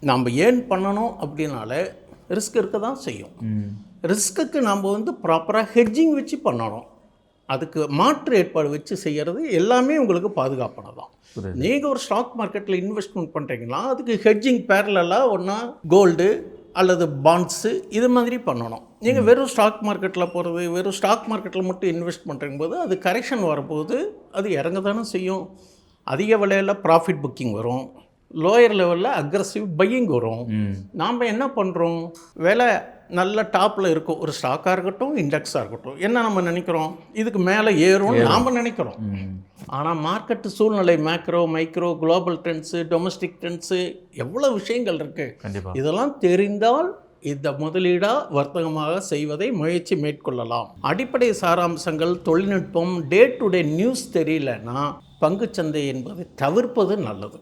நம்ம ஏர்ன் பண்ணணும் அப்படின்னாலே ரிஸ்க் இருக்க தான் செய்யும். ரிஸ்க்குக்கு நம்ம ப்ராப்பராக ஹெட்ஜிங் வச்சு பண்ணணும். அதுக்கு மாற்று ஏற்பாடு வச்சு செய்கிறது எல்லாமே உங்களுக்கு பாதுகாப்பானதான். நீங்கள் ஒரு ஸ்டாக் மார்க்கெட்டில் இன்வெஸ்ட்மெண்ட் பண்ணுறீங்கன்னா அதுக்கு ஹெட்ஜிங் பேரலாக ஒன்றா கோல்டு அல்லது பாண்ட்ஸு இது மாதிரி பண்ணணும். நீங்கள் வெறும் ஸ்டாக் மார்க்கெட்டில் போகிறது, வெறும் ஸ்டாக் மார்க்கெட்டில் மட்டும் இன்வெஸ்ட் பண்ணுறம்போது அது கரெக்ஷன் வரும்போது அது இறங்க தானே செய்யும். அதிக விலையில் ப்ராஃபிட் புக்கிங் வரும், லோயர் லெவலில் அக்ரஸிவ் பையிங் வரும். நாம் என்ன பண்ணுறோம், விலை நல்ல டாப்பில் இருக்கும் ஒரு ஸ்டாக்காக இருக்கட்டும் இண்டெக்ஸாக இருக்கட்டும், என்ன நம்ம நினைக்கிறோம் இதுக்கு மேலே ஏறும்னு நாம் நினைக்கிறோம். ஆனால் மார்க்கெட்டு சூழ்நிலை macro micro global trends domestic trends எவ்வளோ விஷயங்கள் இருக்குது. இதெல்லாம் தெரிந்தால் இந்த முதலீடாக வர்த்தகமாக செய்வதை முயற்சி மேற்கொள்ளலாம். அடிப்படை சாராம்சங்கள் தொழில்நுட்பம் டே டு டே நியூஸ் தெரியலன்னா பங்குச்சந்தை என்பதை தவிர்ப்பது நல்லது.